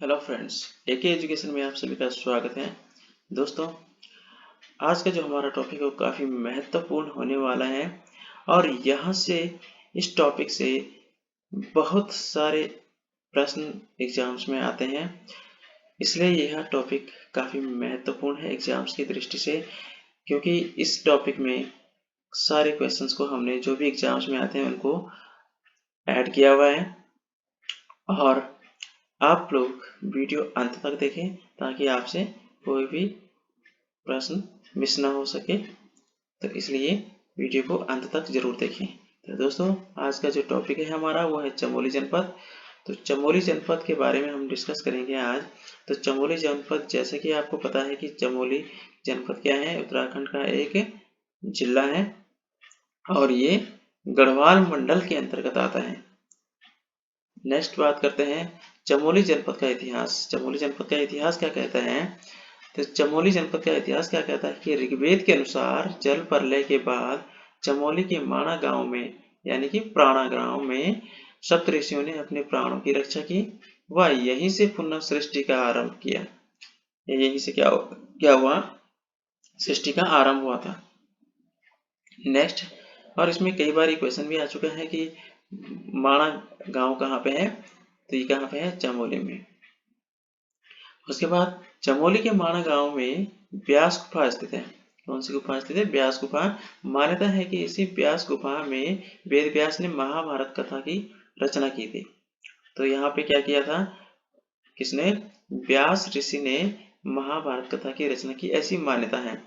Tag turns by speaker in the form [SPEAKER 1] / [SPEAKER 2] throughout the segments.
[SPEAKER 1] Hello friends, एके education में आप सभी का स्वागत है। दोस्तों, आज का जो हमारा टॉपिक है वो काफ़ी महत्वपूर्ण होने वाला है और यहाँ से इस टॉपिक से बहुत सारे प्रश्न एग्जाम्स में आते हैं। इसलिए यह टॉपिक काफ़ी महत्वपूर्ण है एग्जाम्स की दृष्टि से, क्योंकि इस टॉपिक में सारे क्वेश्चंस को हमने जो भी एग्जाम्स में आते हैं उनको ऐड किया हुआ है और आप लोग वीडियो अंत तक देखें ताकि आपसे कोई भी प्रश्न मिस ना हो सके। तो इसलिए वीडियो को अंत तक जरूर देखें। तो दोस्तों, आज का जो टॉपिक है हमारा वो है चमोली जनपद। तो चमोली जनपद के बारे में हम डिस्कस करेंगे आज। तो चमोली जनपद, जैसे कि आपको पता है कि चमोली जनपद क्या है, उत्तराखंड का एक जिला है और ये गढ़वाल मंडल के अंतर्गत आता है। नेक्स्ट बात करते हैं चमोली जनपद का इतिहास। चमोली जनपद का इतिहास क्या कहता है? तो चमोली जनपद का इतिहास क्या कहता है कि ऋग्वेद के अनुसार जल प्रलय के बाद चमोली के माणा गांव में, यानी कि प्राणा गांव में सप्त ऋषियों ने अपने प्राणों की रक्षा की व यहीं से पुनः सृष्टि का आरंभ किया। यहीं से क्या हुआ? सृष्टि का आरंभ हुआ था। नेक्स्ट, और इसमें कई बार क्वेश्चन भी आ चुका है कि माणा गांव कहाँ पे है? तो ये कहाँ पे है? चमोली में। उसके बाद चमोली के माणा गांव में व्यास गुफा स्थित है। कौन सी गुफा स्थित है? व्यास गुफा। मान्यता है कि इसी व्यास गुफा में वेद व्यास ने महाभारत कथा की रचना की थी। तो यहाँ पे क्या किया था? किसने? व्यास ऋषि ने महाभारत कथा की रचना की, ऐसी मान्यता है।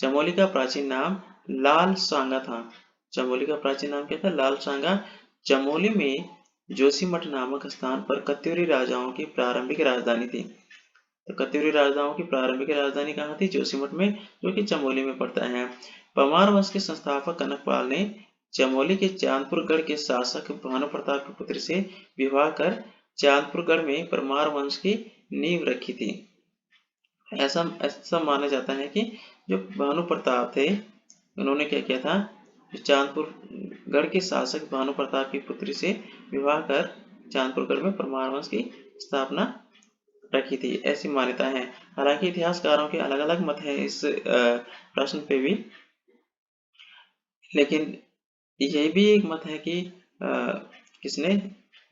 [SPEAKER 1] चमोली का प्राचीन नाम लाल सांगा था। चमोली का प्राचीन नाम क्या था? लाल सांगा। चमोली में जोशीमठ नामक स्थान पर कत्यूरी राजाओं की प्रारंभिक राजधानी थी। तो कत्यूरी राजाओं की प्रारंभिक राजधानी कहाँ थी? जोशीमठ में, जो कि चमोली में पड़ता है। परमार वंश के संस्थापक कनकपाल ने चमोली के चांदपुर गढ़ के शासक भानु प्रताप के पुत्र से विवाह कर चांदपुर गढ़ में परमार वंश की नींव रखी थी। ऐसा ऐसा माना जाता है कि जो भानु प्रताप थे उन्होंने क्या किया था? चांदपुर गढ़ के शासक भानु प्रताप की पुत्री से विवाह कर चांदपुर गढ़ में परमार वंश की स्थापना रखी थी, ऐसी मान्यता है। हालांकि इतिहासकारों के अलग अलग मत हैं इस प्रश्न पे भी, लेकिन यह भी एक मत है कि किसने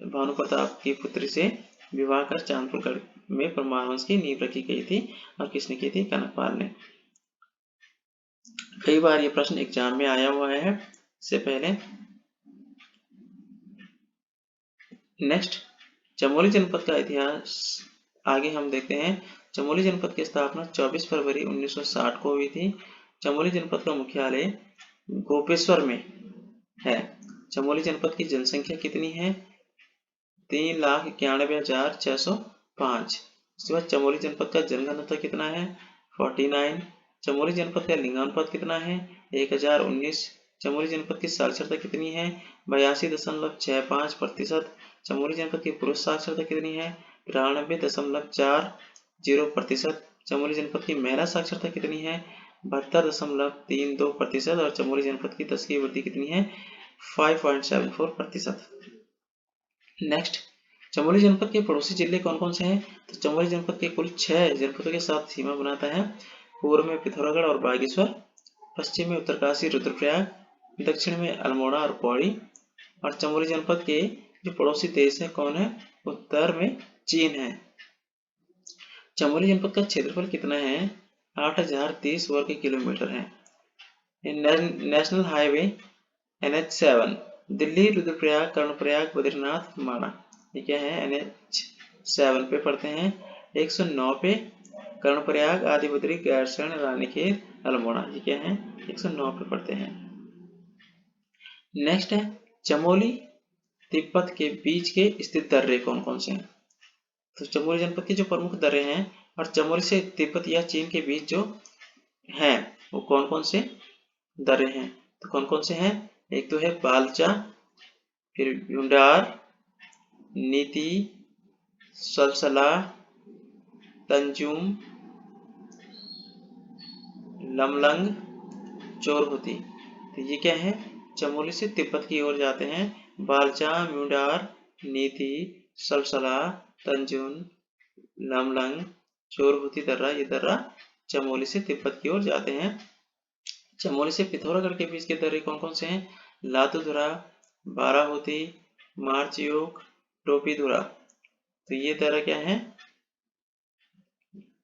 [SPEAKER 1] भानु प्रताप की पुत्री से विवाह कर चांदपुर गढ़ में परमार वंश की नींव रखी गई थी और किसने की थी? कनकपाल ने। कई बार ये प्रश्न एग्जाम में आया हुआ है इससे पहले। नेक्स्ट, चमोली जनपद का इतिहास आगे हम देखते हैं। चमोली जनपद की स्थापना 24 फरवरी 1960 को हुई थी। चमोली जनपद का मुख्यालय गोपेश्वर में है। चमोली जनपद की जनसंख्या कितनी है? 3,91,605। उसके बाद चमोली जनपद का जनघनत्व कितना है? 49। चमोली जनपद का लिंगानुपात कितना है? 1019। चमोली जनपद की साक्षरता कितनी है? 82.65%। चमोली जनपद की पुरुष साक्षरता कितनी है? 93.40%। चमोली जनपद की महिला साक्षरता कितनी है? 72.32%। और चमोली जनपद की दशकीय वृद्धि कितनी है? 5.74%। नेक्स्ट, चमोली जनपद के पड़ोसी जिले कौन कौन से हैं? तो चमोली जनपद के कुल 6 जनपदों के साथ सीमा बनाता है। पूर्व में पिथौरागढ़ और बागेश्वर, पश्चिम में उत्तरकाशी रुद्रप्रयाग, दक्षिण में अल्मोड़ा और पौड़ी। और चमोली जनपद के जो पड़ोसी देश है कौन है? उत्तर में चीन है। चमोली जनपद का क्षेत्रफल कितना है? 8030 वर्ग किलोमीटर है। National highway NH7 Delhi, Rudraprayag, Karnaprayag, Badrinath, माना, ये क्या है? NH7 पे पढ़ते हैं। 109 पे कर्णप्रयाग, आदिबद्री, गैरसैंण, रानीखेत, अल्मोड़ा, ये क्या है? 109 पे पढ़ते हैं। नेक्स्ट है चमोली तिब्बत के बीच के स्थित दर्रे कौन कौन से हैं? तो चमोली जनपद के जो प्रमुख दर्रे हैं और चमोली से तिब्बत या चीन के बीच जो हैं वो कौन कौन से दर्रे हैं? तो कौन कौन से हैं? एक तो है बालचा, फिर यूंडार, नीति, सलसला, तंजुम, लमलंग, चोरहुती। तो ये क्या है? चमोली से तिब्बत की ओर जाते हैं। बालचा, म्यूडार, नीति, सलसला, तंजुम, लामलंग, चोरबुती दर्रा, ये दर्रा चमोली से तिब्बत की ओर जाते हैं। चमोली से पिथौरागढ़ के बीच के दर्रे कौन कौन से हैं? लातूधुरा, बाराहोती, मारचियोक, टोपीधुरा। तो ये दर्रा क्या है?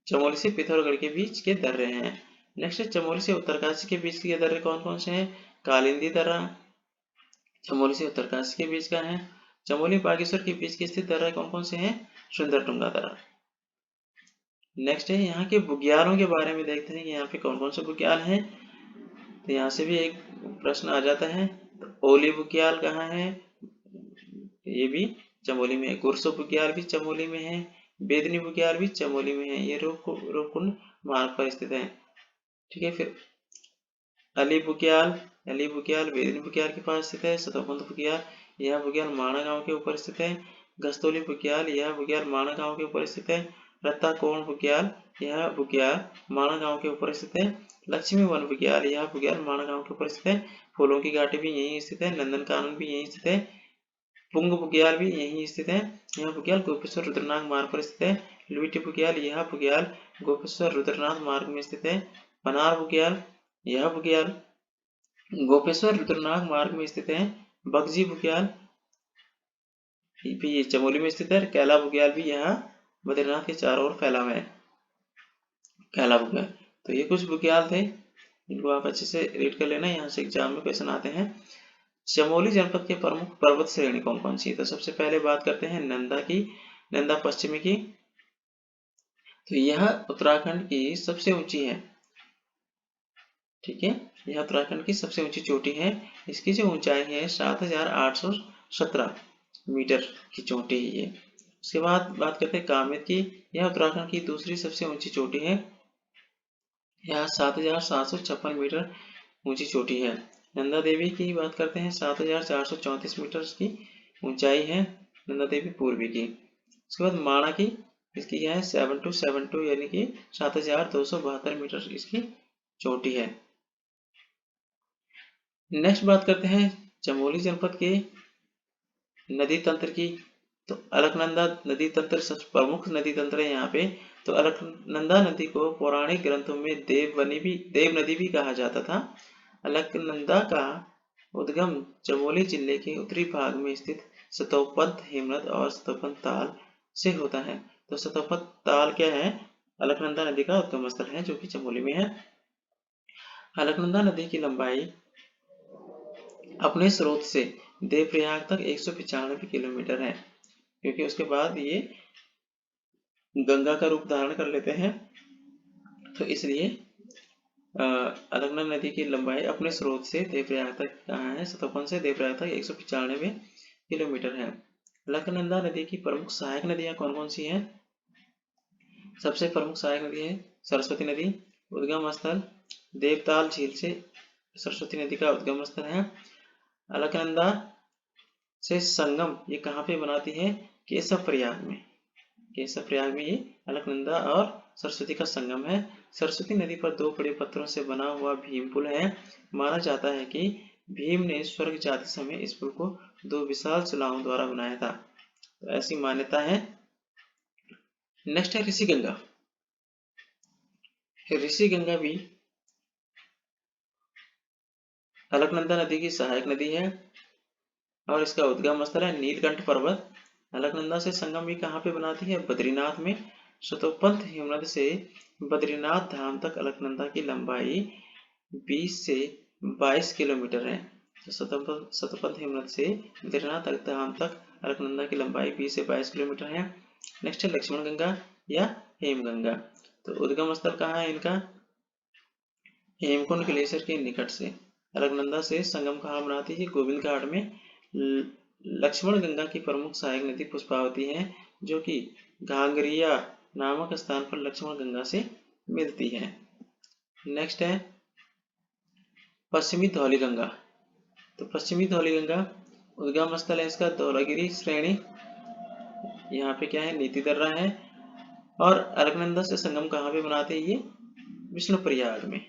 [SPEAKER 1] चमोली से पिथौरागढ़ के बीच के दर्रे हैं। नेक्स्ट है चमोली से उत्तरकाशी के बीच के दर्रे कौन कौन से हैं? कालिंदी दर्रा चमोली से उत्तरकाशी के बीच का है। चमोली बागेश्वर के बीच के स्थित दर्रा कौन कौन से हैं? सुंदरटुंगा दर्रा। नेक्स्ट है यहाँ के बुग्यालों के बारे में देखते हैं कि यहाँ पे कौन कौन से बुग्याल हैं। तो यहाँ से भी एक प्रश्न आ जाता है। तो ओली बुग्याल कहाँ है? ये भी चमोली में है। गुरसो बुग्याल भी चमोली में है। बेदनी बुग्याल भी चमोली में है। ये रूपकुंड मार्ग पर स्थित है। ठीक है, फिर अली बुग्याल बेदनी बुग्याल के पास स्थित है। सतोपंथ बुग्याल, यह बुग्याल माणा गांव के ऊपर स्थित है। गस्तोली बुग्याल, यह बुग्याल माणा गांव के ऊपर स्थित है। रत्ताकोण बुग्याल, यह बुग्याल माणा गांव के ऊपर स्थित है। लक्ष्मी वन बुग्याल, यह बुग्याल माणा गांव के ऊपर स्थित है। फूलों की घाटी भी यहीं स्थित है। नंदन कानन भी यहीं स्थित है। पुंग बुग्याल भी यहीं स्थित है। यह बुग्याल गोपेश्वर रुद्रनाथ मार्ग पर स्थित है। लुईटी बुग्याल, यह बुग्याल गोपेश्वर रुद्रनाथ मार्ग में स्थित है। पनार बुग्याल, यह बुग्याल गोपेश्वर रुद्रनाथ मार्ग में स्थित है। बगजी बुग्याल भी चमोली में स्थित है। कैला बुग्याल भी यहाँ बद्रीनाथ के चारों ओर फैला हुआ है। कैला बुग्याल, तो ये कुछ बुग्याल थे, इनको आप अच्छे से रीड कर लेना, यहाँ से एग्जाम में क्वेश्चन आते हैं। चमोली जनपद के प्रमुख पर्वत श्रेणी कौन कौन सी है? तो सबसे पहले बात करते हैं नंदा की, नंदा पश्चिमी की। तो यह उत्तराखंड की सबसे ऊंची है। ठीक है, यह उत्तराखंड की सबसे ऊंची चोटी है। इसकी जो ऊंचाई है 7,817 मीटर की चोटी है ये। उसके बाद बात करते हैं कामेत की। यह उत्तराखंड की दूसरी सबसे ऊंची चोटी है। यह 7,756 मीटर ऊंची चोटी है। नंदा देवी की बात करते हैं, 7,434 मीटर की ऊंचाई है नंदा देवी पूर्वी की। उसके बाद माणा की, इसकी क्या है 7272 यानी कि 7,272 मीटर इसकी चोटी है। नेक्स्ट बात करते हैं चमोली जनपद के नदी तंत्र की। तो अलकनंदा नदी तंत्र सबसे प्रमुख नदी तंत्र है यहाँ पे। तो अलकनंदा नदी को पौराणिक ग्रंथों में देव नदी भी कहा जाता था। अलकनंदा का उद्गम चमोली जिले के उत्तरी भाग में स्थित सतोपंथ हेमनद और सतोपंथ ताल से होता है। तो सतोपंथ ताल क्या है? अलकनंदा नदी का उद्गम स्थल है जो कि चमोली में है। अलकनंदा नदी की लंबाई अपने स्रोत से देवप्रयाग तक 195 किलोमीटर है, क्योंकि उसके बाद ये गंगा का रूप धारण कर लेते हैं। तो इसलिए अलकनंदा नदी की लंबाई अपने स्रोत से देवप्रयाग तक कहाँ है? सतोपंथ से देवप्रयाग तक 195 किलोमीटर है। अलकनंदा नदी की प्रमुख सहायक नदियां कौन कौन सी हैं? सबसे प्रमुख सहायक नदी है सरस्वती नदी। उद्गम स्थल देवताल झील से सरस्वती नदी का उद्गम स्थल है। अलकनंदा से संगम ये कहाँ पे बनाती है? केशव प्रयाग में। केशव प्रयाग में ये अलकनंदा और सरस्वती का संगम है। सरस्वती नदी पर 2 बड़े पत्थरों से बना हुआ भीम पुल है। माना जाता है कि भीम ने स्वर्ग जाते समय इस पुल को 2 विशाल चुलाओं द्वारा बनाया था, तो ऐसी मान्यता है। नेक्स्ट है ऋषि गंगा। ऋषि गंगा भी अलकनंदा नदी की सहायक नदी है और इसका उद्गम स्थल है नीलकंठ पर्वत। अलकनंदा से संगम भी कहाँ पे बनाती है? बद्रीनाथ में। सतोपंथ हिमनद से बद्रीनाथ धाम तक अलकनंदा की लंबाई 20 से 22 किलोमीटर है। तो सतोपंथ हिमनद से बद्रीनाथ धाम तक अलकनंदा की लंबाई 20 से 22 किलोमीटर है। नेक्स्ट है लक्ष्मण गंगा या हेम गंगा। तो उद्गम स्थल कहाँ है इनका? हेमकुंड ग्लेशियर के निकट से। अलकनंदा से संगम कहाँ बनाती है? गोविंद घाट में। लक्ष्मण गंगा की प्रमुख सहायक नदी पुष्पावती है, जो कि घांगरिया नामक स्थान पर लक्ष्मण गंगा से मिलती है। नेक्स्ट है पश्चिमी धौली गंगा। तो पश्चिमी धौली गंगा उद्गम स्थल है इसका धौलागिरी श्रेणी। यहाँ पे क्या है? नीति दर्रा है। और अलकनंदा से संगम कहाँ पे बनाते हैं? ये विष्णु प्रयाग में।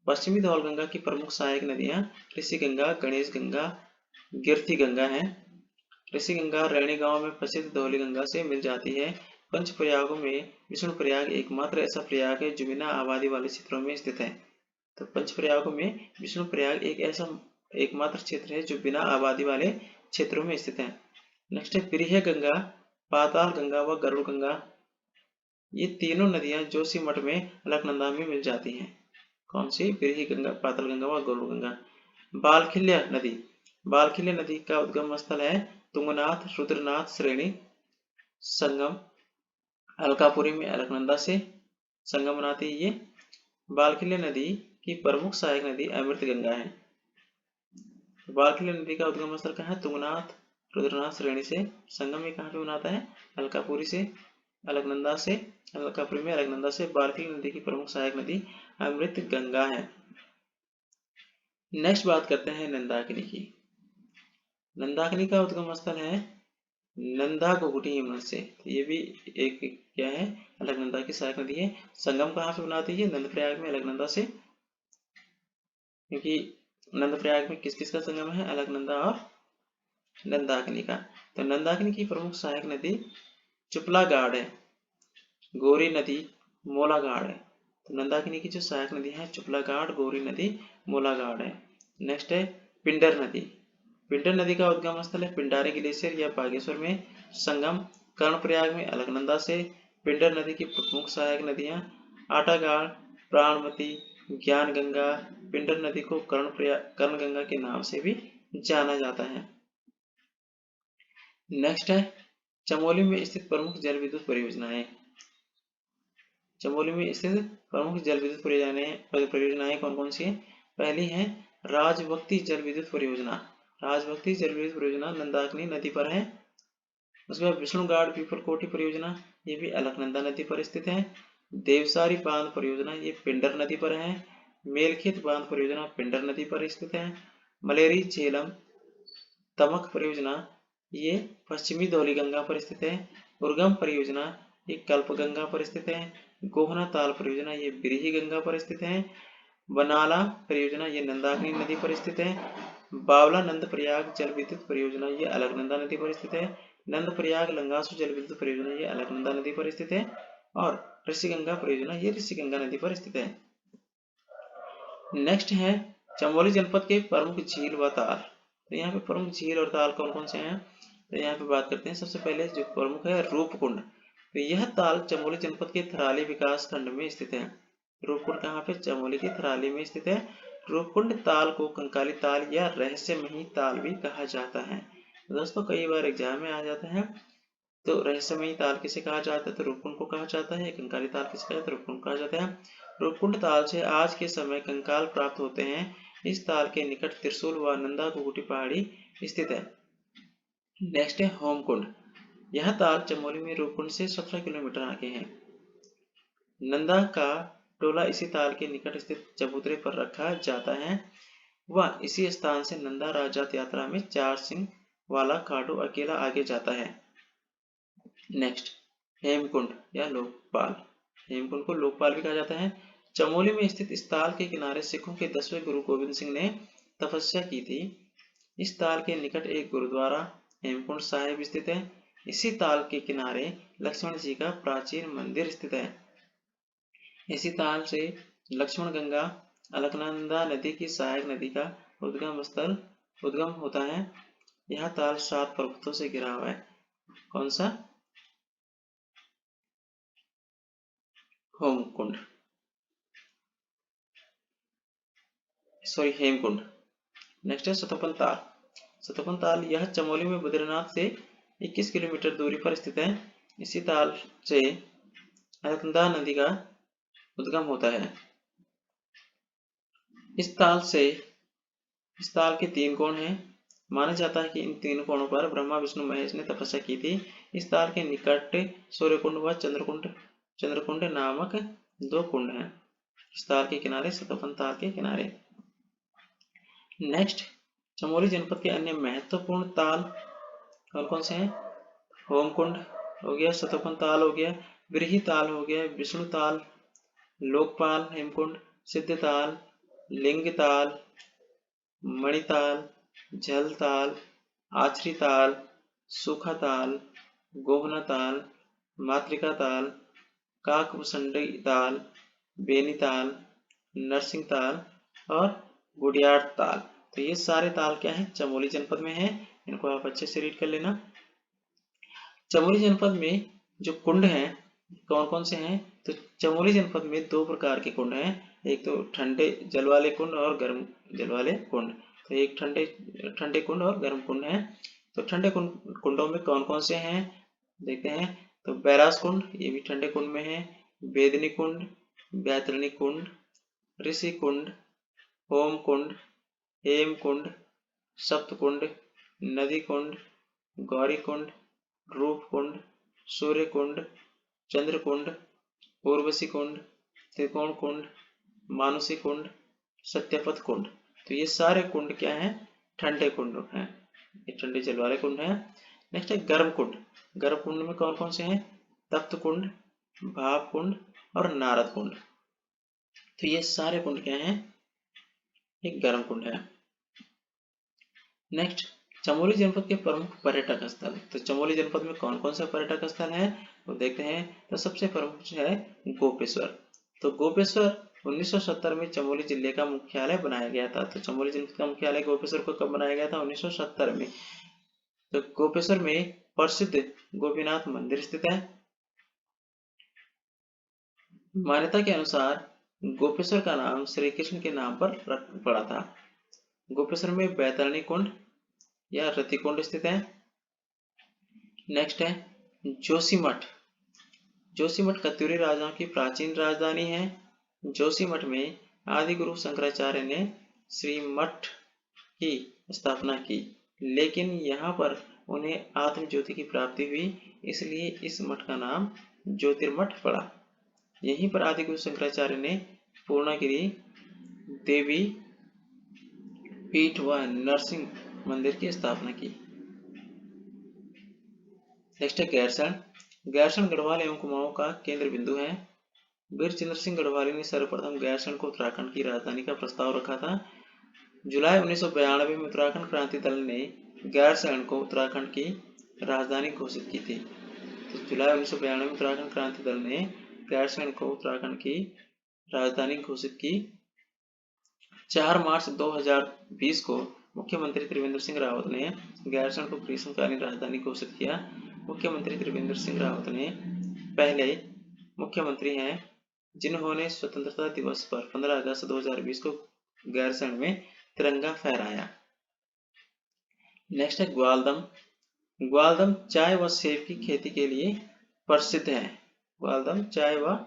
[SPEAKER 1] पश्चिमी धौल गंगा की प्रमुख सहायक नदियां ऋषि गंगा, गणेश गंगा, गिरथी गंगा है। ऋषि गंगा रैणी गांव में प्रसिद्ध धौली गंगा से मिल जाती है। पंच प्रयागों में विष्णु प्रयाग एकमात्र ऐसा प्रयाग है जो बिना आबादी वाले क्षेत्रों में स्थित है। तो पंच प्रयागों में विष्णु प्रयाग एक ऐसा एकमात्र क्षेत्र है जो बिना आबादी वाले क्षेत्रों में स्थित है। नेक्स्ट है बिरह गंगा, पाताल गंगा व गरुड़ गंगा। ये तीनों नदियां जोशीमठ में अलकनंदा में मिल जाती हैं। कौन सी? बिरही गंगा, पाताल गंगा व गरुड़ गंगा। बालखिल्य नदी, बालखिल्य नदी का उद्गम स्थल है तुंगनाथ रुद्रनाथ श्रेणी संगम, अलकापुरी में अलकनंदा से संगम बनाती है। ये बालखिल्य नदी की प्रमुख सहायक नदी अमृत गंगा है। बालखिल्य नदी का उद्गम स्थल कहाँ है? तुंगनाथ रुद्रनाथ श्रेणी से संगम में कहाँ पे बनाता है? अलकापुरी से, अलकनंदा से, अलकापुरी में अलकनंदा से। बालखिल्य नदी की प्रमुख सहायक नदी अमृत गंगा है। नेक्स्ट बात करते हैं नंदाकिनी की। नंदाकिनी का उद्गम स्थल है नंदा घुघुटी हिमनद से। तो ये भी एक क्या है? अलकनंदा की सहायक नदी है। संगम कहाँ पे बनाती है? नंदप्रयाग में अलकनंदा से, क्योंकि नंदप्रयाग में किस किस का संगम है? अलकनंदा और नंदाकिनी का। तो नंदाकिनी की प्रमुख सहायक नदी चुपलागाड़ है, गौरी नदी मोलागाड़ है। तो नंदाकिनी की जो सहायक नदी है चुपलागाड़, गौरी नदी, मोलागाड़ है। नेक्स्ट है पिंडर नदी। पिंडर नदी का उद्गम स्थल है पिंडारी ग्लेशियर या बागेश्वर में संगम, कर्णप्रयाग में अलकनंदा से। पिंडर नदी की प्रमुख सहायक नदियां आटागाड़, प्राणमती, ज्ञान गंगा। पिंडर नदी को कर्ण गंगा के नाम से भी जाना जाता है। नेक्स्ट है चमोली में स्थित प्रमुख जल विद्युत परियोजनाएं। चमोली में स्थित प्रमुख जल विद्युत परियोजनाएं कौन कौन सी है? पहली है राजभक्ति जल विद्युत परियोजना। राजभक्ति जल विद्युत परियोजना नंदाकिनी नदी पर है। उसके बाद विष्णुगाड़ पीपलकोटी परियोजना, ये भी अलकनंदा नदी पर स्थित है। देवसारी बांध परियोजना, ये पिंडर नदी पर है। मेलखेत बांध परियोजना पिंडर नदी पर स्थित है। मलेरी झेलम तमक परियोजना, ये पश्चिमी धौलीगंगा पर स्थित है। उर्गम परियोजना, ये कल्पगंगा पर स्थित है। गोहना ताल परियोजना, ये बिरही गंगा पर स्थित है। बनाला परियोजना, ये नंदाकिनी नदी पर स्थित है। बावला नंद प्रयाग जल विद्युत परियोजना, ये अलकनंदा नदी पर स्थित है। नंद प्रयाग लंगासु जल विद्युत परियोजना, ये अलकनंदा नदी पर स्थित है। और ऋषिगंगा परियोजना, ये ऋषिगंगा नदी पर स्थित है। नेक्स्ट है चमोली जनपद के प्रमुख झील व ताल। तो यहाँ पे प्रमुख झील और ताल कौन कौन से हैं? तो यहाँ पे बात करते हैं। सबसे पहले जो प्रमुख है रूपकुंड। तो यह ताल चमोली जनपद के थराली विकास खंड में स्थित है। रूपकुंड कहाँ पे? चमोली के थराली में स्थित है। रूपकुंड ताल को कंकाली ताल या रहस्यमयी ताल भी कहा जाता है। तो दोस्तों कई बार एग्जाम में आ जाता है। तो रहस्यमयी ताल किसे कहा जाता है? तो रूपकुंड को कहा जाता है। कंकाली ताल किसे कहा जाता है? रूपकुंड कहा जाता है। रूपकुंड ताल से आज के समय कंकाल प्राप्त होते हैं। इस ताल के निकट त्रिशूल व नंदा घुघुटी पहाड़ी स्थित है। नेक्स्ट है होमकुंड। यह ताल चमोली में रूपकुंड से 17 किलोमीटर आगे है। नंदा का टोला इसी ताल के निकट स्थित चबूतरे पर रखा जाता है। वह इसी स्थान से नंदा राजात यात्रा में 4 सिंह वाला खाडू अकेला आगे जाता है। नेक्स्ट हेमकुंड या लोकपाल। हेमकुंड को लोकपाल भी कहा जाता है। चमोली में स्थित इस ताल के किनारे सिखों के 10वें गुरु गोविंद सिंह ने तपस्या की थी। इस ताल के निकट एक गुरुद्वारा हेमकुंड साहिब स्थित है। इसी ताल के किनारे लक्ष्मण जी का प्राचीन मंदिर स्थित है। इसी ताल से लक्ष्मण गंगा अलकनंदा नदी की सहायक नदी का उद्गम होता है। यह ताल 7 पर्वतों से घिरा हुआ है। कौन सा? होमकुंड, सॉरी हेमकुंड। नेक्स्ट है सतोपन ताल। सतोपन ताल यह चमोली में बद्रीनाथ से 21 किलोमीटर दूरी पर स्थित है। इसी ताल से अलकनंदा नदी का उद्गम होता है। इस ताल के 3 कोण हैं। माना जाता है कि इन 3 कोणों पर ब्रह्मा विष्णु महेश ने तपस्या की थी। इस ताल के निकट सूर्यकुंड व चंद्रकुंड नामक 2 कुंड हैं। इस ताल के किनारे, सतोपन ताल के किनारे। नेक्स्ट चमोली जनपद के अन्य महत्वपूर्ण ताल कौन कौन से हैं? होमकुंड हो गया, सतोपन ताल हो गया, बिरही ताल हो गया, विष्णु ताल, लोकपाल, हेमकुंड, सिद्ध ताल, लिंग ताल, मणिताल, झल ताल, आछरी ताल, सूखा ताल, गोहना ताल, मातृका ताल, काकभूषणी ताल, बेनी ताल, नरसिंह ताल और गुडियार ताल। तो ये सारे ताल क्या है, चमोली जनपद में है। इनको आप अच्छे से रीड कर लेना। चमोली जनपद में जो कुंड हैं कौन कौन से हैं, तो चमोली जनपद में दो प्रकार के कुंड हैं, एक तो ठंडे जल वाले कुंड और गर्म जल वाले कुंड। तो एक ठंडे कुंड और गर्म कुंड हैं। तो ठंडे कुंडों में कौन कौन से हैं देखते हैं। तो बैरास कुंड, ये भी ठंडे कुंड में है। बेदनी कुंड, बैतरणी कुंड, ऋषि कुंड, होम कुंड, हेम कुंड, सप्त कुंड, नदी कुंड, गौरी कुंड, रूप कुंड, सूर्य कुंड, चंद्र कुंड, उर्वशी कुंड, त्रिकोण कुंड, मानसी कुंड, सत्यपथ कुंड। तो ये सारे कुंड क्या हैं, ठंडे कुंड हैं, ये ठंडे जल वाले कुंड हैं। नेक्स्ट है गर्म कुंड। गर्म कुंड में कौन कौन से हैं, तप्त कुंड, भाप कुंड और नारद कुंड। तो ये सारे कुंड क्या हैं, एक गर्म कुंड है। नेक्स्ट चमोली जनपद के प्रमुख पर्यटक स्थल। तो चमोली जनपद में कौन कौन सा पर्यटक स्थल है वो देखते हैं। तो सबसे प्रमुख है गोपेश्वर। तो गोपेश्वर 1970 में चमोली जिले का मुख्यालय बनाया गया था। तो चमोली जनपद का मुख्यालय गोपेश्वर को कब बनाया गया था, 1970 में। तो गोपेश्वर में प्रसिद्ध गोपीनाथ मंदिर स्थित है। मान्यता के अनुसार गोपेश्वर का नाम श्री कृष्ण के नाम पर पड़ा था। गोपेश्वर में बैतरणी कुंड या रति कुंड स्थित है। नेक्स्ट है जोशीमठ। जोशीमठ कत्यूरी राजाओं की प्राचीन राजधानी है। जोशीमठ में आदि गुरु शंकराचार्य ने श्री मठ की स्थापना की, लेकिन यहाँ पर उन्हें आत्म ज्योति की प्राप्ति हुई, इसलिए इस मठ का नाम ज्योतिर्मठ पड़ा। यहीं पर आदि गुरु शंकराचार्य ने पूर्णागिरि देवी पीठ व नरसिंह मंदिर की स्थापना की। नेक्स्ट है गैरसैंण। गैरसैंण गढ़वाल एवं कुमाऊं का केंद्र बिंदु है। वीर चंद्र सिंह गढ़वाली ने सर्वप्रथम गैरसैंण को उत्तराखंड की राजधानी का प्रस्ताव रखा था। जुलाई 1992 में उत्तराखंड क्रांति दल ने गैरसैंण को उत्तराखंड की राजधानी घोषित की थी। तो जुलाई 1992 में उत्तराखंड क्रांति दल ने गैरसैंण को उत्तराखंड की राजधानी घोषित की। 4 मार्च 2020 को मुख्यमंत्री त्रिवेंद्र सिंह रावत ने गैरसैंण को ग्रीष्मकालीन राजधानी घोषित किया। मुख्यमंत्री त्रिवेंद्र सिंह रावत ने पहले मुख्यमंत्री हैं जिन्होंने स्वतंत्रता दिवस पर 15 अगस्त 2020 को गैरसैंण में तिरंगा फहराया। नेक्स्ट है ग्वालदम। ग्वालदम चाय व सेब की खेती के लिए प्रसिद्ध है। ग्वालदम चाय व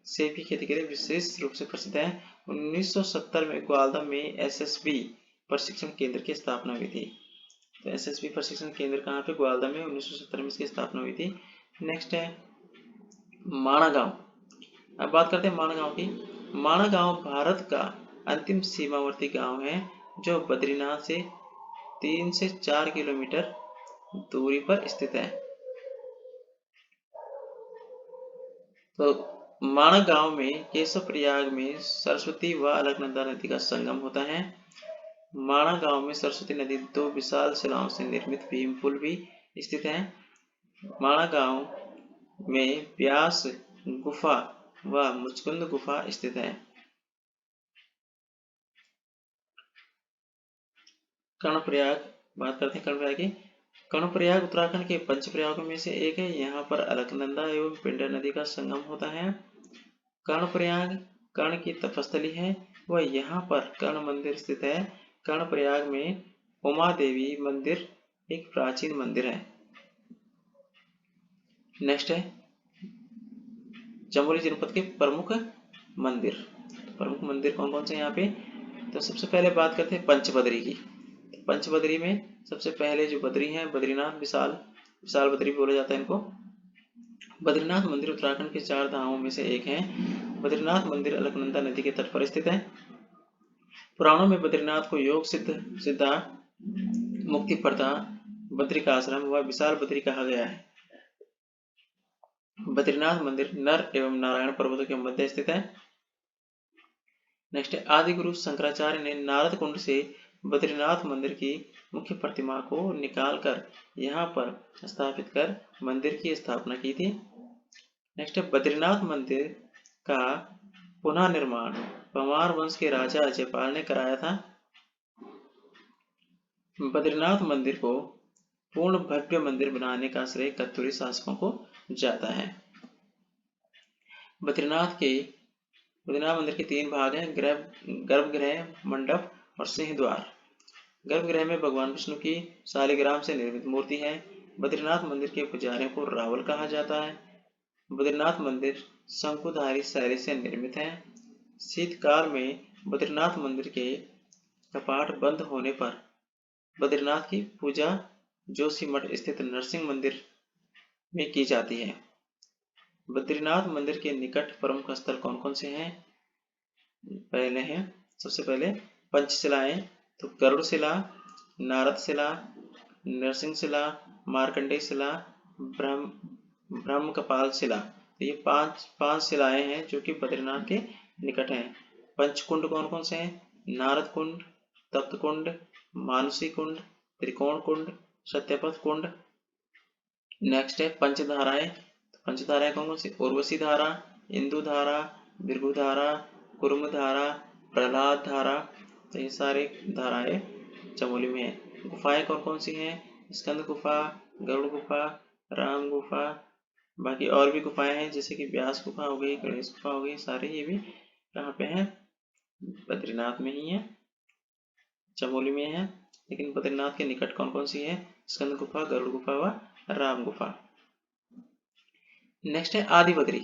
[SPEAKER 1] सेब की खेती के लिए विशेष रूप से प्रसिद्ध है। 1970 में ग्वालदम में एसएसबी प्रशिक्षण केंद्र की स्थापना हुई थी। तो एसएसबी प्रशिक्षण केंद्र कहाँ पे, ग्वालदम में 1970 में इसकी स्थापना हुई थी। नेक्स्ट है माणा गांव। अब बात करते हैं माणा गांव की। माणा गांव भारत का अंतिम सीमावर्ती गांव है जो बद्रीनाथ से 3 से 4 किलोमीटर दूरी पर स्थित है। तो माणा गांव में केशव प्रयाग में सरस्वती व अलकनंदा नदी का संगम होता है। माणा गांव में सरस्वती नदी 2 विशाल शिलाओं से निर्मित भीम पुल भी स्थित है। माणा गांव में व्यास गुफा व मुचकुंद गुफा स्थित है। कर्णप्रयाग, बात करते हैं कर्णप्रयाग की। कर्णप्रयाग उत्तराखंड के पंचप्रयागों में से एक है। यहाँ पर अलकनंदा एवं पिंडर नदी का संगम होता है। कर्णप्रयाग कर्ण की तपस्थली है व यहाँ पर कर्ण मंदिर स्थित है। कर्णप्रयाग में उमा देवी मंदिर एक प्राचीन मंदिर है। नेक्स्ट है चमोली जनपद के प्रमुख मंदिर। प्रमुख मंदिर कौन कौन से हैं यहाँ पे, तो सबसे पहले बात करते हैं पंचबदरी की। तो पंचबदरी में सबसे पहले जो बद्री हैं, बद्रीनाथ विशाल बद्री बोला जाता है इनको। बद्रीनाथ मंदिर उत्तराखंड के 4 धामों में से एक है। बद्रीनाथ मंदिर अलकनंदा नदी के तट पर स्थित है। पुराणों में बद्रीनाथ को योग सिद्धा, मुक्ति प्रदा, बद्रिकाश्रम व विशाल बद्री कहा गया है। बद्रीनाथ मंदिर नर एवं नारायण पर्वतों के मध्य स्थित है। नेक्स्ट है आदि गुरु शंकराचार्य ने नारद कुंड से बद्रीनाथ मंदिर की मुख्य प्रतिमा को निकालकर यहाँ पर स्थापित कर मंदिर की स्थापना की थी। नेक्स्ट है बद्रीनाथ मंदिर का पुनः निर्माण परमार वंश के राजा अजयपाल ने कराया था। बद्रीनाथ मंदिर को पूर्ण भव्य मंदिर बनाने का श्रेय कत्यूरी शासकों को जाता है। बद्रीनाथ मंदिर के 3 भाग हैं, गर्भगृह, मंडप और सिंह द्वार। गर्भगृह में भगवान विष्णु की शालिग्राम से निर्मित मूर्ति है। बद्रीनाथ मंदिर के पुजारियों को रावल कहा जाता है। बद्रीनाथ मंदिर शंकुधारी शैली से निर्मित है। शीतकाल में बद्रीनाथ मंदिर के कपाट बंद होने पर बद्रीनाथ की पूजा जोशीमठ स्थित नरसिंह मंदिर में की जाती है। बद्रीनाथ मंदिर के निकट प्रमुख स्थल कौन कौन से हैं? पहले हैं, सबसे पहले पंचशिलाएं, तो गरुड़ शिला, नारद शिला, नरसिंह शिला, मार्कंडेय शिला, ब्रह्म कपाल शिला। तो ये पांच शिलाएं हैं जो कि बद्रीनाथ के निकट हैं। पंचकुंड कौन कौन से हैं? नारद कुंड, तप्त कुंड, मानसी कुंड, त्रिकोण कुंड, सत्यपथ कुंड। नेक्स्ट है पंचधाराएं। पंचधाराएं कौन कौन सी? उर्वशी धारा, इंदु धारा, भृगु धारा, कुर्म धारा, प्रहलाद धारा। तो ये सारे धाराएं चमोली में है। गुफाएं कौन कौन सी हैं? स्कंद गुफा, गरुड़ गुफा, राम गुफा, बाकी और भी गुफाएं हैं जैसे कि व्यास गुफा हो गई, गणेश गुफा हो गई। सारे ये भी कहाँ पे हैं? बद्रीनाथ में ही है, चमोली में है। लेकिन बद्रीनाथ के निकट कौन कौन सी है? स्कंद गुफा, गरुड़ गुफा व राम गुफा। नेक्स्ट है आदि बद्री।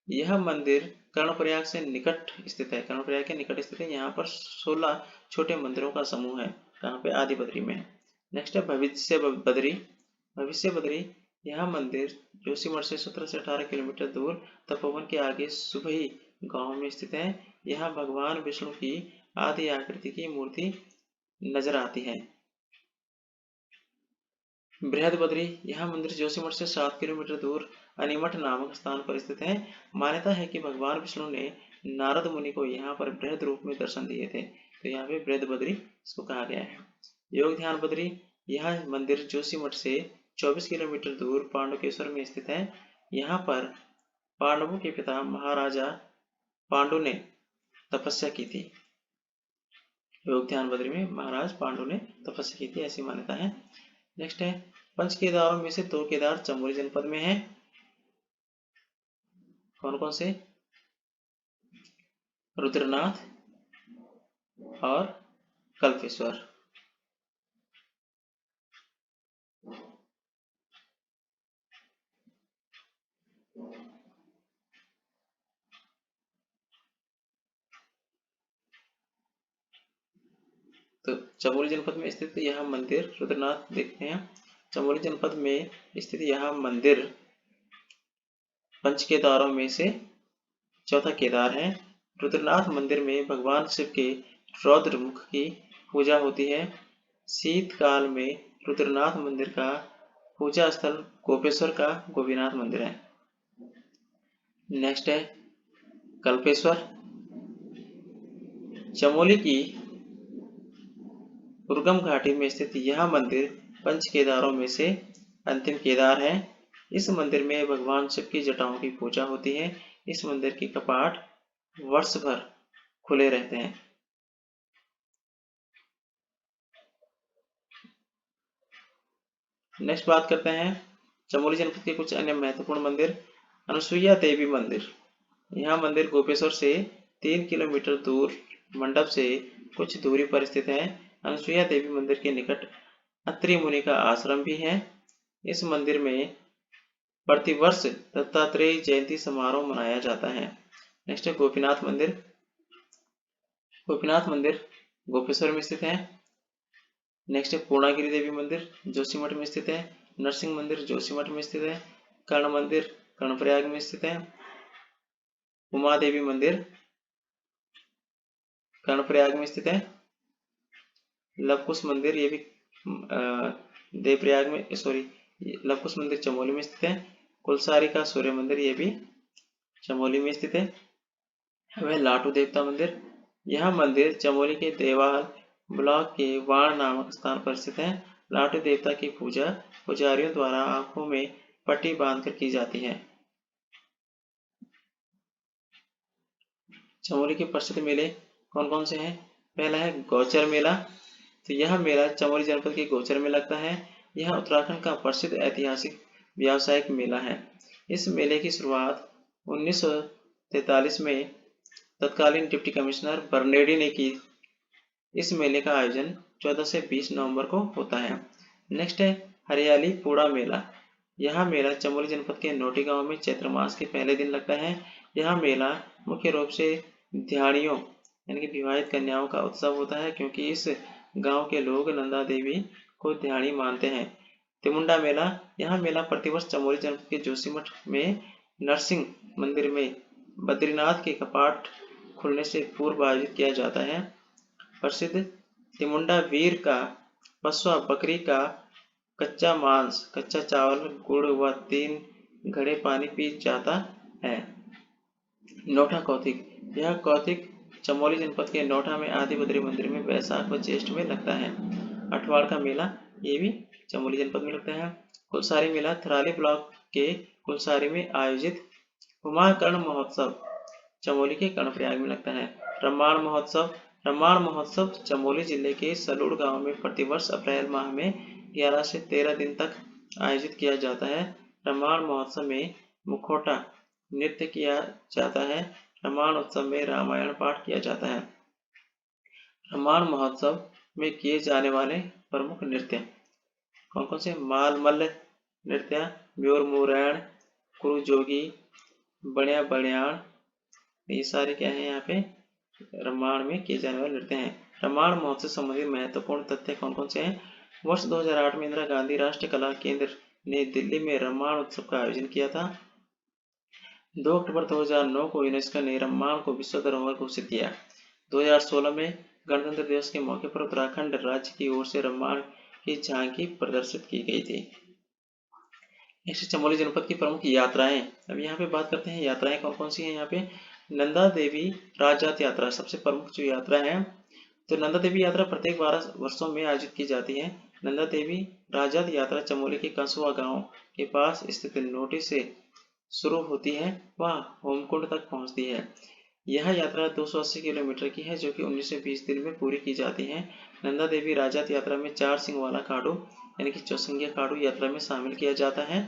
[SPEAKER 1] यह मंदिर कर्णप्रयाग से निकट स्थित है। कर्णप्रयाग के निकट स्थित है। यहाँ पर 16 छोटे मंदिरों का समूह है। कहाँ पे? आदि बद्री में। नेक्स्ट है भविष्य बद्री। भविष्य बद्री, यह मंदिर जोशीमठ से 17 से 18 किलोमीटर दूर तपोवन के आगे सुबही गांव में स्थित है। यहाँ भगवान विष्णु की आदि आकृति की मूर्ति नजर आती है। बृहद बद्री, यह मंदिर जोशीमठ से 7 किलोमीटर दूर अनीमठ नामक स्थान पर स्थित है। मान्यता है कि भगवान विष्णु ने नारद मुनि को यहाँ पर बृहद रूप में दर्शन दिए थे, तो यहाँ पे बृहद बद्री इसको कहा गया है। योग ध्यान बद्री, यह मंदिर जोशीमठ से 24 किलोमीटर दूर पांडुकेश्वर में स्थित है। यहाँ पर पांडवों के पिता महाराजा पांडु ने तपस्या की थी। योग ध्यान बद्री में महाराज पांडु ने तपस्या की थी, ऐसी मान्यता है। नेक्स्ट है पंच केदारों में से 2 केदार चमोली जनपद में है। कौन कौन से? रुद्रनाथ और कल्पेश्वर। तो चमोली जनपद में स्थित यह मंदिर रुद्रनाथ देखते हैं। चमोली जनपद में स्थित यह मंदिर पंच केदारों में से चौथा केदार है। रुद्रनाथ मंदिर में भगवान शिव के रौद्र मुख की पूजा होती है। शीतकाल में रुद्रनाथ मंदिर का पूजा स्थल गोपेश्वर का गोपीनाथ मंदिर है। नेक्स्ट है कल्पेश्वर। चमोली की दुर्गम घाटी में स्थित यह मंदिर पंच केदारों में से अंतिम केदार है। इस मंदिर में भगवान शिव की जटाओं की पूजा होती है। इस मंदिर के कपाट वर्ष भर खुले रहते हैं। नेक्स्ट बात करते हैं चमोली जनपद के कुछ अन्य महत्वपूर्ण मंदिर। अनुसुईया देवी मंदिर, यह मंदिर गोपेश्वर से 3 किलोमीटर दूर मंडप से कुछ दूरी पर स्थित है। अनुसुईया देवी मंदिर के निकट अत्रि मुनि का आश्रम भी है। इस मंदिर में प्रतिवर्ष दत्तात्रेय जयंती समारोह मनाया जाता है। नेक्स्ट है गोपीनाथ मंदिर। गोपीनाथ मंदिर गोपेश्वर में स्थित है। नेक्स्ट है पूर्णागिरी देवी मंदिर जोशीमठ में स्थित है। नरसिंह मंदिर जोशीमठ में स्थित है। कर्ण मंदिर कर्णप्रयाग में स्थित है। उमा देवी मंदिर कर्णप्रयाग में स्थित है। लवकुश मंदिर ये भी देवप्रयाग में लवकुश मंदिर चमोली में स्थित है। कुलसारी का सूर्य मंदिर ये भी चमोली में स्थित है। वह लाटू देवता मंदिर, यह मंदिर चमोली के देवाल ब्लॉक के वाण नामक स्थान पर स्थित है। लाटू देवता की पूजा पुजारियों द्वारा आंखों में पट्टी बांधकर की जाती है। चमोली के प्रसिद्ध मेले कौन कौन से हैं? पहला है गौचर मेला। तो यह मेला चमोली जनपद के गौचर में लगता है। यह उत्तराखंड का प्रसिद्ध ऐतिहासिक व्यावसायिक मेला है। इस मेले की शुरुआत 1943 में तत्कालीन डिप्टी कमिश्नर बर्नेडी ने की। इस मेले का आयोजन 14 से 20 नवंबर को होता है। नेक्स्ट है हरियाली पूड़ा मेला। यह मेला चमोली जनपद के नोटी गांव में चैत्र मास के पहले दिन लगता है। यह मेला मुख्य रूप से ध्याड़ियों यानी कि विवाहित कन्याओं का उत्सव होता है, क्योंकि इस गांव के लोग नंदा देवी को ध्याड़ी मानते हैं। तिमुंडा मेला। यह मेला प्रतिवर्ष चमोली जनपद के जोशीमठ में नरसिंह मंदिर में बद्रीनाथ के कपाट खुलने से पूर्व आयोजित किया जाता है। प्रसिद्ध तिमुंडा वीर का पशुआ बकरी का कच्चा मांस, कच्चा चावल, गुड़ व 3 घड़े पानी पी जाता है। नोठा कौतिक। यह कौतिक चमोली जनपद के नोठा में आदि बद्री मंदिर में वैशाख व ज्येष्ठ में लगता है। अठवाड़ का मेला, ये भी चमोली जनपद में लगता है। कुलसारी मेला थराली ब्लॉक के कुलसारी में आयोजित। उमाकर्ण महोत्सव चमोली के कर्णप्रयाग में लगता है। रम्माण महोत्सव। रम्माण महोत्सव चमोली जिले के सलूड़ गांव में प्रतिवर्ष अप्रैल माह में 11 से 13 दिन तक आयोजित किया जाता है। रम्माण महोत्सव में मुखौटा नृत्य किया जाता है। रम्माण उत्सव में रामायण पाठ किया जाता है। रम्माण महोत्सव में किए जाने वाले प्रमुख नृत्य कौन कौन से? मालमल्ल नृत्य, म्योर मुरैण, कुरु जोगी, बड़िया बड़ियाण, ये सारे क्या है यहाँ पे रम्माण में किए जाने वाले नृत्य हैं। रम्माण महोत्सव संबंधित महत्वपूर्ण तथ्य कौन कौन से हैं? वर्ष 2008 में इंदिरा गांधी राष्ट्रीय कला केंद्र ने दिल्ली में रम्माण उत्सव का आयोजन किया था। 2 अक्टूबर 2009 को यूनेस्को ने रम्माण को विश्व धरोहर घोषित किया। 2016 में गणतंत्र दिवस के मौके पर उत्तराखंड राज्य की ओर से रम्माण की झांकी प्रदर्शित की गई थी। नेक्स्ट चमोली जनपद की प्रमुख यात्राएं। अब यहाँ पे बात करते हैं यात्राएं कौन कौन सी हैं। यहाँ पे नंदा देवी राजजात यात्रा सबसे प्रमुख जो यात्रा है। तो नंदा देवी यात्रा प्रत्येक 12 वर्षों में आयोजित की जाती है। नंदा देवी राजजात यात्रा चमोली के कंसुआ गांव के पास स्थित नोटी से शुरू होती है, वह होमकुंड तक पहुंचती है। यह यात्रा 280 किलोमीटर की है, जो कि 19 से 20 दिन में पूरी की जाती है। नंदा देवी राजजात यात्रा में 4 सिंह वाला खाडू यानी कि चौसिंगिया खाडू यात्रा में शामिल किया जाता है।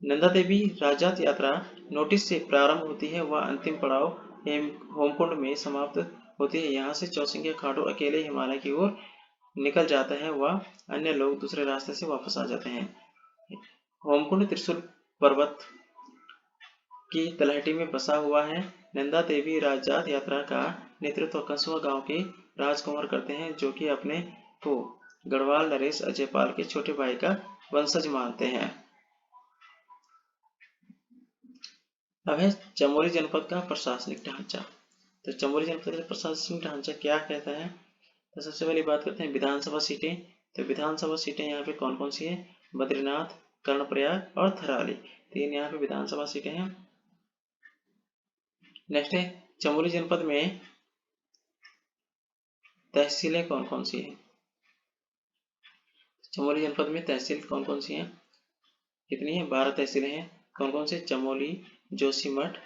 [SPEAKER 1] नंदा देवी राजजात यात्रा नोटिस से प्रारंभ होती है, वह अंतिम पड़ाव होमकुंड में समाप्त होती है। यहाँ से चौसिंगिया खाडू अकेले हिमालय की ओर निकल जाता है, वह अन्य लोग दूसरे रास्ते से वापस आ जाते हैं। होमकुंड त्रिशूल पर्वत की तलहटी में बसा हुआ है। नंदा देवी राजजात यात्रा का नेतृत्व कंसुआ गांव के राजकुंवर करते हैं, जो कि अपने को गढ़वाल नरेश अजयपाल के छोटे भाई का वंशज मानते हैं। अब है चमोली जनपद का प्रशासनिक ढांचा। तो चमोली जनपद का प्रशासनिक ढांचा क्या कहता है? तो सबसे पहले बात करते हैं विधानसभा सीटें। तो विधानसभा सीटें यहाँ पे कौन कौन सी है? बद्रीनाथ, कर्णप्रयाग और थराली, 3 यहाँ पे विधानसभा सीटें हैं। नेक्स्ट है चमोली जनपद में तहसीलें कौन कौन सी है? चमोली जनपद में तहसील कौन कौन सी हैं? कितनी है? 12 तहसीलें हैं। कौन कौन से? चमोली, जोशीमठ,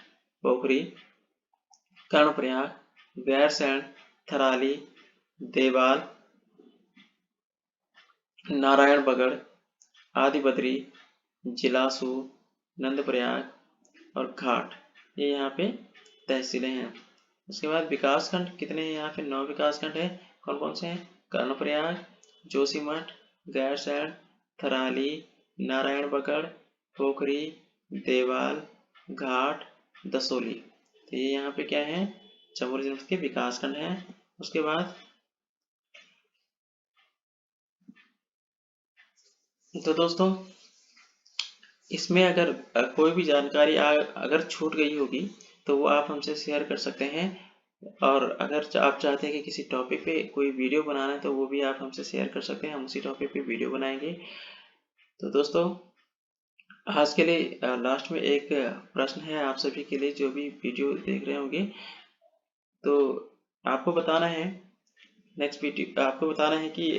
[SPEAKER 1] पोखरी, कर्णप्रयाग, गैरसैंण, थराली, देवाल, नारायणबगड़, आदिबद्री, जिलासू, नंदप्रयाग और घाट, ये यहाँ पे तहसीलें हैं। उसके बाद विकासखंड कितने हैं? यहाँ पे 9 विकासखंड है। कौन कौन से हैं? कर्णप्रयाग, जोशीमठ, गैरसैंण, थराली, नारायणबगड़, पोखरी, देवाल, घाट, दसोली, तो ये यहाँ पे क्या है? चमोली जनपद के विकासखंड हैं। उसके बाद तो दोस्तों इसमें अगर कोई भी जानकारी अगर छूट गई होगी तो वो आप हमसे शेयर कर सकते हैं, और अगर आप चाहते हैं कि किसी टॉपिक पे कोई वीडियो बनाना है तो वो भी आप हमसे शेयर कर सकते हैं, हम उसी टॉपिक पे वीडियो बनाएंगे। तो दोस्तों आज के लिए लास्ट में एक प्रश्न है आप सभी के लिए जो भी वीडियो देख रहे होंगे। तो आपको बताना है नेक्स्ट वीडियो आपको बताना है कि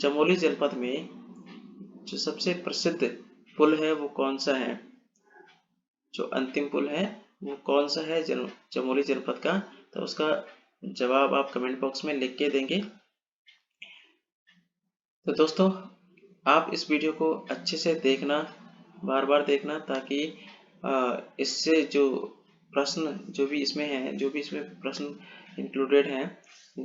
[SPEAKER 1] चमोली जनपद में जो सबसे प्रसिद्ध पुल है वो कौन सा है? जो अंतिम पुल है वो कौन सा है चमोली जनपद का, तो उसका जवाब आप कमेंट बॉक्स में लिख के देंगे। तो दोस्तों, आप इस वीडियो को अच्छे से देखना, बार बार देखना, ताकि इससे जो प्रश्न जो भी इसमें है, जो भी इसमें प्रश्न इंक्लूडेड हैं,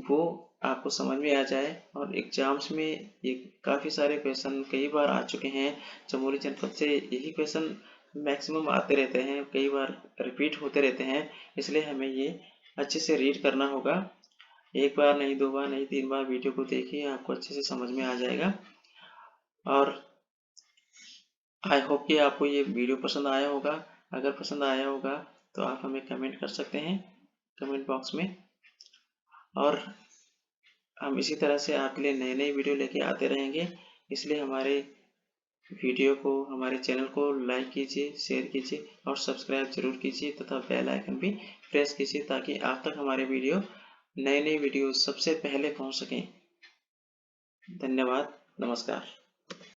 [SPEAKER 1] वो आपको समझ में आ जाए। और एग्जाम्स में ये काफ़ी सारे क्वेश्चन कई बार आ चुके हैं चमोली जनपद से, यही क्वेश्चन मैक्सिमम आते रहते हैं, कई बार रिपीट होते रहते हैं, इसलिए हमें ये अच्छे से रीड करना होगा। एक बार नहीं, दो बार नहीं, 3 बार वीडियो को देखिए, आपको अच्छे से समझ में आ जाएगा। और आई होप कि आपको ये वीडियो पसंद आया होगा। अगर पसंद आया होगा तो आप हमें कमेंट कर सकते हैं कमेंट बॉक्स में, और हम इसी तरह से आपके लिए नए नए वीडियो लेके आते रहेंगे। इसलिए हमारे वीडियो को, हमारे चैनल को लाइक कीजिए, शेयर कीजिए और सब्सक्राइब जरूर कीजिए, तथा बेल आइकन भी प्रेस कीजिए, ताकि आप तक हमारे वीडियो, नए नए वीडियो सबसे पहले पहुंच सकें। धन्यवाद, नमस्कार।